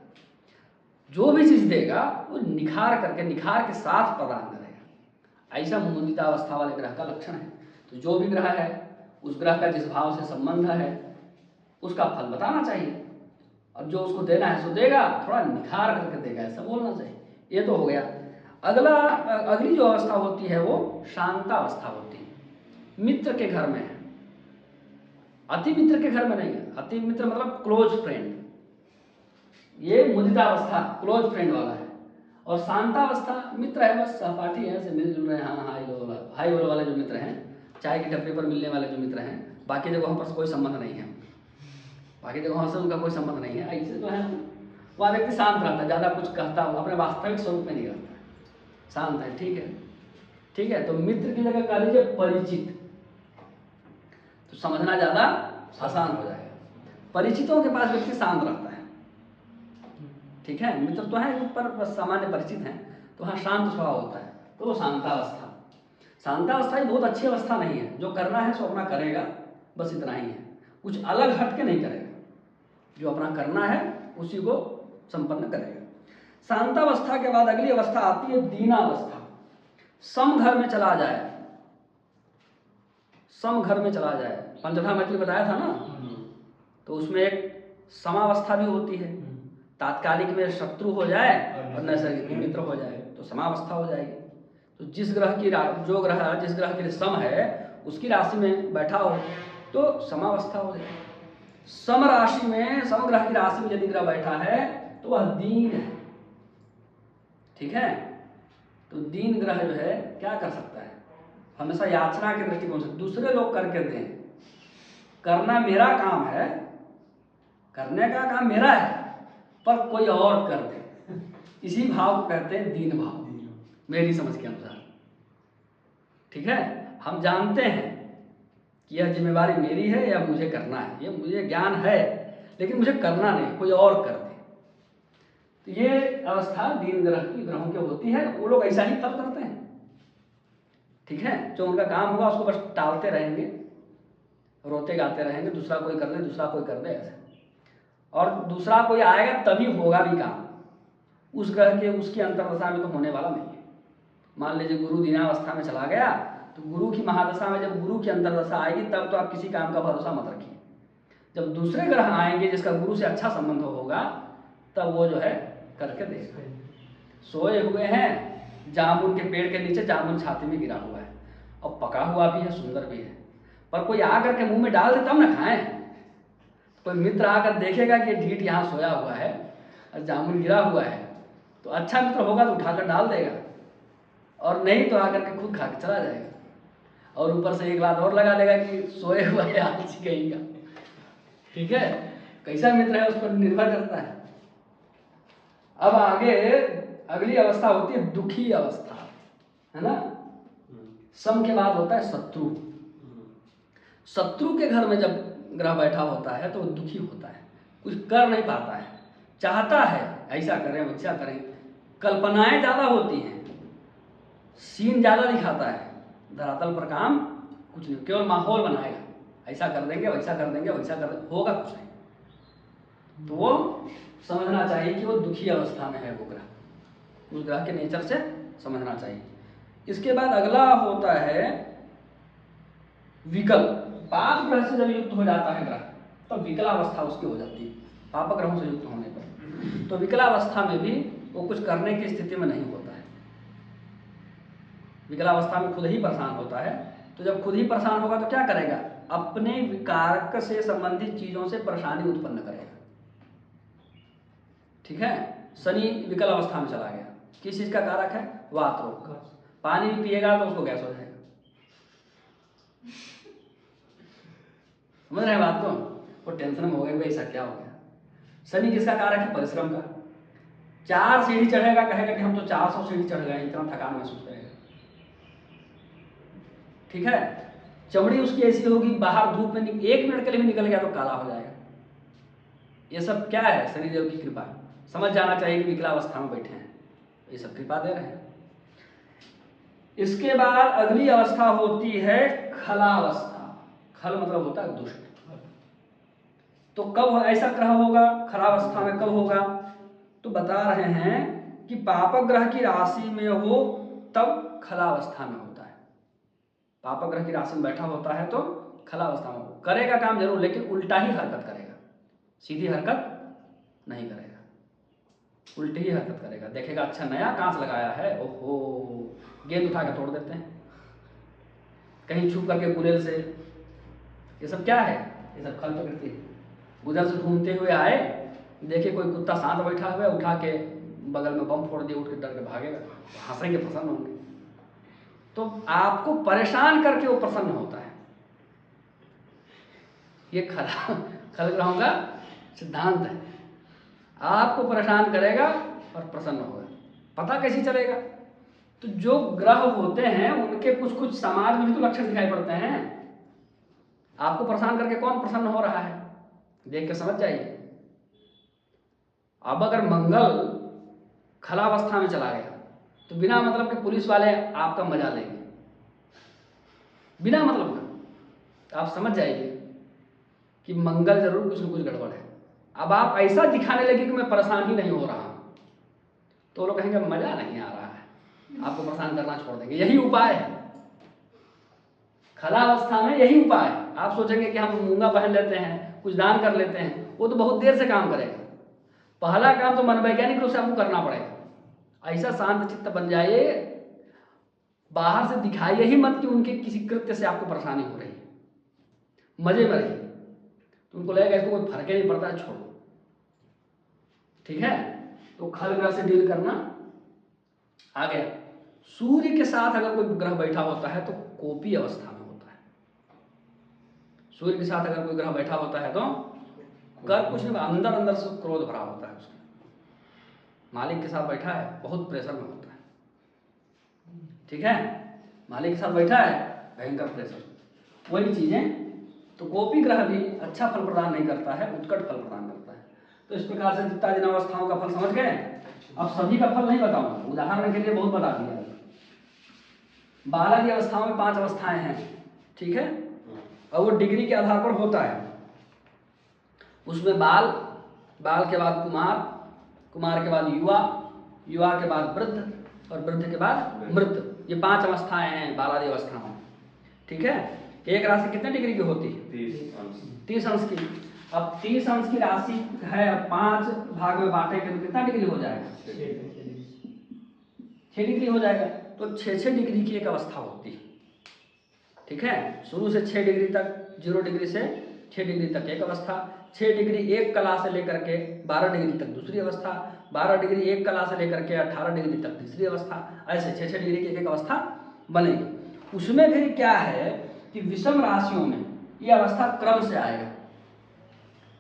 जो भी चीज़ देगा वो निखार करके, निखार के साथ प्रदान करेगा। ऐसा मुदिता अवस्था वाले ग्रह का लक्षण है। तो जो भी ग्रह है, उस ग्रह का जिस भाव से संबंध है, उसका फल बताना चाहिए, और जो उसको देना है सो देगा, थोड़ा निखार करके देगा, ऐसा बोलना चाहिए। ये तो हो गया। अगली जो अवस्था होती है वो शांतावस्था होती है। मित्र के घर में है, अति मित्र के घर में नहीं है। अति मित्र मतलब क्लोज फ्रेंड, ये मुदितावस्था क्लोज फ्रेंड वाला है। और शांतावस्था मित्र है, बस सहपाठी है, ऐसे मिलजुल रहे हैं, हाँ हाई बोलो वाले जो मित्र हैं, चाय की टपरी पर मिलने वाले जो मित्र हैं, बाकी जगहों पर कोई संबंध नहीं है, बाकी जगहों से उनका कोई संबंध नहीं है। ऐसे जो है वह व्यक्ति शांत रहता है, ज़्यादा कुछ कहता हो अपने वास्तविक स्वरूप में नहीं रहता है, शांत है। ठीक है, ठीक है। तो मित्र की जगह कह लीजिए परिचित, तो समझना ज़्यादा आसान हो जाएगा। परिचितों के पास व्यक्ति शांत रहता है। ठीक है, मित्र तो है पर सामान्य परिचित हैं, तो हाँ शांत स्वभाव होता है, तो वो शांतावस्था। शांतावस्था ही बहुत अच्छी अवस्था नहीं है, जो करना है सो अपना करेगा, बस इतना ही है, कुछ अलग हट के नहीं करेगा, जो अपना करना है उसी को संपन्न करेगा। शांतावस्था के बाद अगली अवस्था आती है दीनावस्था। सम घर में चला जाए, सम घर में चला जाए, पंचधा मैत्री बताया था ना, तो उसमें एक समावस्था भी होती है। तात्कालिक में शत्रु हो जाए और नैसर्गिक मित्र हो जाए तो समावस्था हो जाएगी। तो जिस ग्रह की जो ग्रह जिस ग्रह के लिए सम है उसकी राशि में बैठा हो तो समावस्था हो जाएगी। सम राशि में, सम ग्रह की राशि में यदि ग्रह बैठा है तो वह दीन है। ठीक है, तो दीन ग्रह जो है क्या कर सकता है? हमेशा याचना के दृष्टिकोण से दूसरे लोग करके दें, करना मेरा काम है, करने का काम मेरा है, पर कोई और कर दे, इसी भाव को कहते हैं दीन भाव, मेरी समझ के अनुसार। ठीक है, हम जानते हैं कि यह जिम्मेवारी मेरी है या मुझे करना है, ये मुझे ज्ञान है, लेकिन मुझे करना नहीं, कोई और कर दे। तो ये अवस्था दीन ग्रह की ग्रहों की होती है, वो लोग ऐसा ही फल करते हैं। ठीक है, जो उनका काम होगा उसको बस टालते रहेंगे, रोते गाते रहेंगे, दूसरा कोई कर दे, दूसरा कोई कर दे, ऐसे। और दूसरा कोई आएगा तभी होगा भी काम, उस ग्रह के उसकी अंतर्दशा में तो होने वाला नहीं है। मान लीजिए गुरु दीनावस्था में चला गया, तो गुरु की महादशा में जब गुरु की अंतर्दशा आएगी तब तो आप किसी काम का भरोसा मत रखिए। जब दूसरे ग्रह आएंगे जिसका गुरु से अच्छा संबंध होगा, तब वो जो है करके देगा। सोए हुए हैं जामुन के पेड़ के नीचे, जामुन छाती में गिरा हुआ है और पका हुआ भी है, सुंदर भी है, पर कोई आकर के मुंह में डाल दे तब ना खाएं। कोई मित्र आकर देखेगा कि ढीठ यहाँ सोया हुआ है और जामुन गिरा हुआ है, तो अच्छा मित्र होगा तो उठाकर डाल देगा, और नहीं तो आकर के खुद खा के चला जाएगा, और ऊपर से एक लात और लगा देगा कि सोए हुआ है आलसी कहेगा। ठीक है, कैसा मित्र है उस पर निर्भर करता है। अब आगे अगली अवस्था होती है दुखी अवस्था, है ना। सम के बाद होता है शत्रु। शत्रु के घर में जब ग्रह बैठा होता है तो वो दुखी होता है, कुछ कर नहीं पाता है, चाहता है ऐसा करें वैसा करें, कल्पनाएं ज़्यादा होती हैं, सीन ज़्यादा दिखाता है, धरातल पर काम कुछ नहीं, केवल माहौल बनाएगा, ऐसा कर देंगे वैसा कर देंगे वैसा कर देंगे, होगा कुछ नहीं। तो वो समझना चाहिए कि वो दुखी अवस्था में है वो ग्रह, उस ग्रह के नेचर से समझना चाहिए। इसके बाद अगला होता है विकल। पाप ग्रह से जब युक्त हो जाता है ग्रह तो विकलावस्था उसकी हो जाती है, पाप ग्रहों से युक्त होने पर। तो विकलावस्था में भी वो कुछ करने की स्थिति में नहीं होता है, विकलावस्था में खुद ही परेशान होता है। तो जब खुद ही परेशान होगा तो क्या करेगा, अपने विकारक से संबंधित चीजों से परेशानी उत्पन्न करेगा। ठीक है, शनि विकल अवस्था में चला गया, किस चीज का कारक है, वात रोग। पानी भी पिएगा तो उसको गैस हो जाएगा, समझ रहे हैं बात को। वो टेंशन में हो गया भाई ऐसा क्या हो गया। शनि किसका कारक है, परिश्रम का। 4 सीढ़ी चढ़ेगा, कहेगा कि हम तो 400 सीढ़ी चढ़ गए, इतना थकान महसूस करेगा। ठीक है, चमड़ी उसकी ऐसी होगी, बाहर धूप में 1 मिनट के लिए भी निकल गया तो काला हो जाएगा। ये सब क्या है, शनिदेव की कृपा। समझ जाना चाहिए कि विकलावस्था में बैठे हैं, ये सब कृपा दे रहे हैं। इसके बाद अगली अवस्था होती है खलावस्था। खल मतलब होता है दुष्ट। तो कब ऐसा ग्रह होगा, खलावस्था में कब होगा, तो बता रहे हैं कि पाप ग्रह की राशि में हो तब खलावस्था में होता है। पाप ग्रह की राशि में बैठा होता है तो खलावस्था में हो, करेगा काम जरूर लेकिन उल्टा ही हरकत करेगा, सीधी हरकत नहीं करेगा, उल्टी ही हरकत करेगा। देखेगा अच्छा नया कांच लगाया है, ओहो गेंद उठा के तोड़ देते हैं, कहीं छुप करके गुलेल से। ये सब क्या है, ये सब खल प्रकृति है। उधर से घूमते हुए आए, देखे कोई कुत्ता शांत बैठा हुआ है, उठा के बगल में बम फोड़ दिए, उठ के डर के भागेगा, हंसेंगे प्रसन्न होंगे। तो आपको परेशान करके वो प्रसन्न होता है। ये खल ग्रहों का सिद्धांत है, आपको परेशान करेगा और प्रसन्न होगा। पता कैसे चलेगा, तो जो ग्रह होते हैं उनके कुछ कुछ समाज में भी तो लक्षण दिखाई पड़ते हैं। आपको परेशान करके कौन प्रसन्न हो रहा है, देख के समझ जाइए। अब अगर मंगल खलावस्था में चला गया तो बिना मतलब के पुलिस वाले आपका मजा लेंगे, बिना मतलब का। आप समझ जाइए कि मंगल जरूर कुछ न कुछ गड़बड़ है। अब आप ऐसा दिखाने लगे कि मैं परेशान ही नहीं हो रहा, तो लोग कहेंगे मजा नहीं आ रहा है, आपको परेशान करना छोड़ देंगे। यही उपाय है, खलावस्था में यही उपाय है। आप सोचेंगे कि हम मूंगा पहन लेते हैं, कुछ दान कर लेते हैं, वो तो बहुत देर से काम करेगा। पहला काम तो मनोवैज्ञानिक रूप से आपको करना पड़ेगा। ऐसा शांत चित्त बन जाइए, बाहर से दिखाइए ही मत कि उनके किसी कृत्य से आपको परेशानी हो रही है, मजे में रहिए। तो उनको लगेगा इसको कोई फर्क ही नहीं पड़ता है, छोड़ो। ठीक है, तो खल ग्रह से डील करना आ गया। सूर्य के साथ अगर कोई ग्रह बैठा होता है तो कोपी अवस्था में होता है। सूर्य के साथ अगर कोई ग्रह बैठा होता है तो कर कुछ नहीं, अंदर अंदर से क्रोध भरा होता है उसके। मालिक के साथ बैठा है, बहुत प्रेशर में होता है। ठीक है, मालिक के साथ बैठा है, भयंकर प्रेशर, वही चीजें। तो कोपी ग्रह भी अच्छा फल प्रदान नहीं करता है, उत्कट फल प्रदान करता है। तो इस प्रकार से जितना जिन अवस्थाओं का फल समझ गए। अब सभी का फल नहीं बताऊंगा, उदाहरण के लिए बहुत बता दिया। बालक की अवस्थाओं में 5 अवस्थाएं हैं, ठीक है, और वो डिग्री के आधार पर होता है। उसमें बाल, बाल के बाद कुमार, कुमार के बाद युवा, युवा के बाद वृद्ध और वृद्ध के बाद मृत। ये 5 अवस्थाएं हैं बालादि अवस्थाओं। ठीक है, एक राशि कितने डिग्री की होती है, 30 अंश की। अब 30 अंश की राशि है, अब 5 भाग में बांटेंगे तो कितना डिग्री हो जाएगा, 6 डिग्री हो जाएगा। तो 6 डिग्री की एक अवस्था होती है। ठीक है, शुरू से 6 डिग्री तक, 0 डिग्री से 6 डिग्री तक एक अवस्था, 6 डिग्री एक कला से लेकर के 12 डिग्री तक दूसरी अवस्था, 12 डिग्री एक कला से लेकर के 18 डिग्री तक तीसरी अवस्था, ऐसे 6 डिग्री की एक अवस्था बनेगी। उसमें फिर क्या है कि विषम राशियों में ये अवस्था क्रम से आएगा।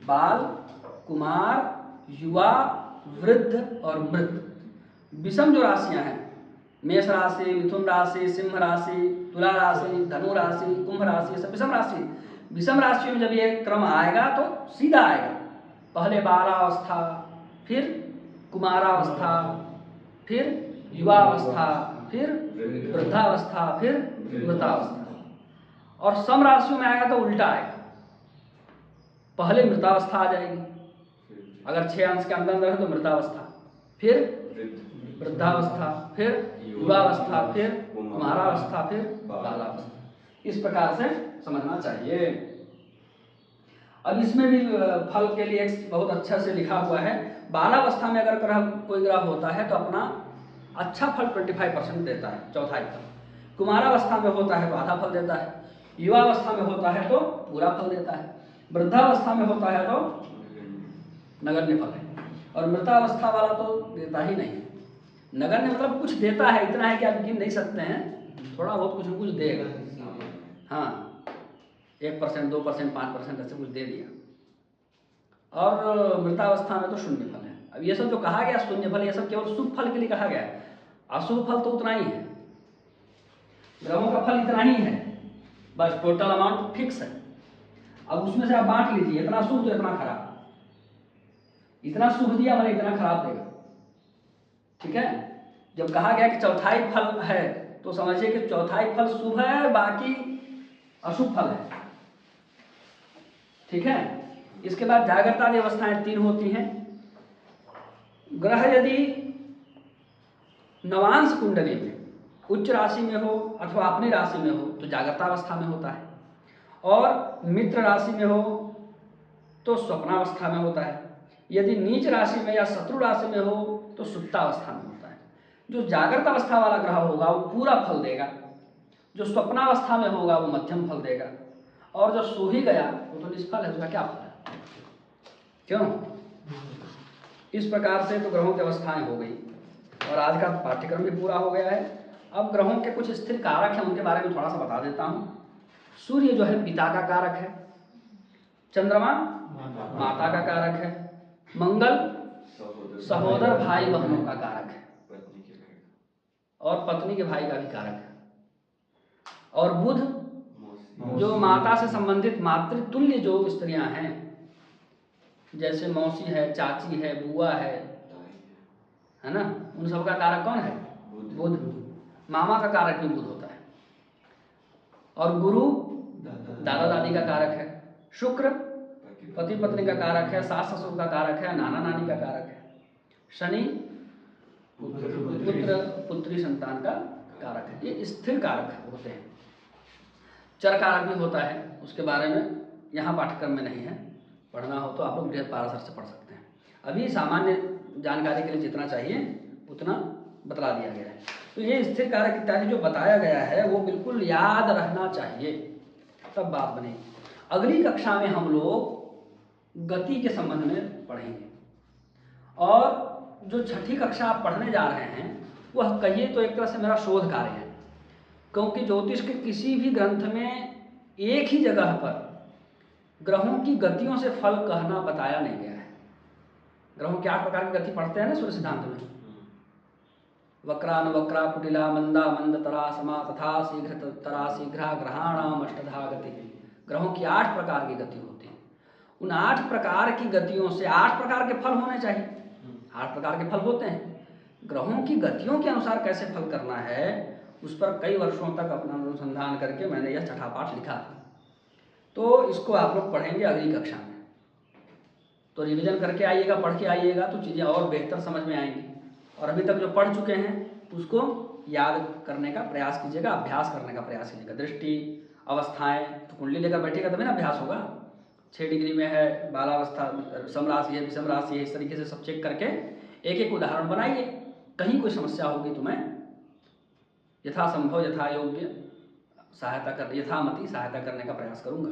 बाल, कुमार, युवा, वृद्ध और मृत। विषम जो राशियां हैं, मेष राशि, मिथुन राशि, सिंह राशि, तुला राशि, धनु राशि, कुंभ राशि, ये सब विषम राशि। विषम राशियों में जब ये क्रम आएगा तो सीधा आएगा, पहले बालावस्था, फिर कुमारावस्था, फिर युवावस्था, फिर वृद्धावस्था, फिर मृतावस्था। और सम राशियों में आएगा तो उल्टा आएगा, पहले मृतावस्था आ जाएगी, अगर 6 अंश के अंदर अंदर है तो मृतावस्था, फिर वृद्धावस्था, फिर युवावस्था, फिर कुमारावस्था, फिर बालावस्था। इस प्रकार से समझना चाहिए। अब इसमें भी फल के लिए बहुत अच्छा से लिखा हुआ है। बालावस्था में अगर कोई ग्रह होता है तो अपना अच्छा फल 25% देता है, चौथाई फल। कुमारावस्था में होता है तो आधा फल देता है, युवावस्था में होता है तो पूरा फल देता है, वृद्धावस्था में होता है तो नगण्य फल है, और मृतावस्था वाला तो देता ही नहीं। नगण्य मतलब कुछ देता है, इतना है कि आप गिन नहीं सकते हैं, थोड़ा बहुत कुछ न कुछ देगा। हाँ, 1%, 2%, 5% ऐसे कुछ दे दिया। और मृतावस्था में तो शून्य फल है। अब ये सब जो कहा गया शून्य फल, ये सब केवल शुभ फल के लिए कहा गया है। अशुभ फल तो उतना ही है, ग्रहों का फल इतना ही है, बस टोटल अमाउंट फिक्स है। अब उसमें से आप बांट लीजिए, इतना शुभ तो इतना खराब, इतना शुभ दिया मैंने इतना खराब देगा, ठीक है। जब कहा गया कि चौथाई फल है तो समझिए कि चौथाई फल शुभ है, बाकी अशुभ फल है, ठीक है। इसके बाद जागृत आदि अवस्थाएं 3 होती हैं। ग्रह यदि नवांश कुंडली में उच्च राशि में हो अथवा अपनी राशि में हो तो जागृतावस्था में होता है, और मित्र राशि में हो तो स्वप्नावस्था में होता है। यदि नीच राशि में या शत्रु राशि में हो तो सुप्तावस्था में होता है। जो जागृत अवस्था वाला ग्रह होगा वो पूरा फल देगा, जो स्वप्नावस्था में होगा वो मध्यम फल देगा, और जो सो ही गया वो तो निष्फल है, उसका क्या फल है, क्यों। इस प्रकार से तो ग्रहों की अवस्थाएं हो गई, और आज का पाठ्यक्रम भी पूरा हो गया है। अब ग्रहों के कुछ स्थिर कारक हैं, उनके बारे में थोड़ा सा बता देता हूँ। सूर्य जो है पिता का कारक है, चंद्रमा माता का कारक है, मंगल सहोदर भाई बहनों का कारक है, और पत्नी के भाई का भी कारक है, और बुध जो माता से संबंधित मातृतुल्य जो स्त्रियां हैं, जैसे मौसी है, चाची है, बुआ है ना, उन सब का कारक कौन है, बुध। मामा का कारक भी बुध होता है, और गुरु दादा दादी का कारक है, शुक्र पति पत्नी का कारक है, सास ससुर का कारक है, नाना नानी का कारक है, शनि पुत्र पुत्री संतान का कारक है। ये स्थिर कारक होते हैं। चर कारक भी होता है, उसके बारे में यहाँ पाठ्यक्रम में नहीं है, पढ़ना हो तो आप लोग बृहद पाराशर से पढ़ सकते हैं। अभी सामान्य जानकारी के लिए जितना चाहिए उतना बतला दिया गया है। तो ये स्थिर कारक इत्यादि जो बताया गया है वो बिल्कुल याद रहना चाहिए, तब बात बनेगी। अगली कक्षा में हम लोग गति के संबंध में पढ़ेंगे, और जो 6ठी कक्षा आप पढ़ने जा रहे हैं वह कहिए तो एक तरह से मेरा शोध कार्य है, क्योंकि ज्योतिष के किसी भी ग्रंथ में एक ही जगह पर ग्रहों की गतियों से फल कहना बताया नहीं गया है। ग्रहों की 8 प्रकार की गति पढ़ते हैं ना सूर्य सिद्धांत में, वक्रानुवक्रा कुटिला मंदा मंदतरा समा तथा शीघ्र तरा शीघ्रा ग्रहाणाम अष्टधा गति। ग्रहों की 8 प्रकार की गति होती है। उन 8 प्रकार की गतियों से 8 प्रकार के फल होने चाहिए, 8 प्रकार के फल होते हैं। ग्रहों की गतियों के अनुसार कैसे फल करना है उस पर कई वर्षों तक अपना अनुसंधान करके मैंने यह 6ठा पाठ लिखा है। तो इसको आप लोग पढ़ेंगे अगली कक्षा में, तो रिवीजन करके आइएगा, पढ़ के आइएगा तो चीज़ें और बेहतर समझ में आएंगी। और अभी तक जो पढ़ चुके हैं उसको याद करने का प्रयास कीजिएगा, अभ्यास करने का प्रयास कीजिएगा। दृष्टि अवस्थाएं तो कुंडली लेकर बैठेगा तभी ना अभ्यास होगा। 6 डिग्री में है बालावस्था, समराशि है, विषम राशि है, इस तरीके से सब चेक करके एक एक उदाहरण बनाइए। कहीं कोई समस्या होगी तो मैं यथासंभव यथा योग्य यथामति सहायता करने का प्रयास करूंगा।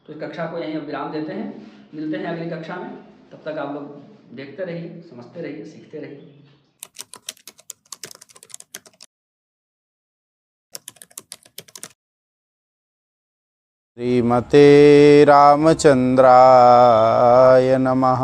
तो इस कक्षा को यहीं विराम देते हैं, मिलते हैं अगली कक्षा में। तब तक आप लोग देखते रहिए, समझते रहिए, सीखते रहिए। श्रीमते रामचंद्राय नमः।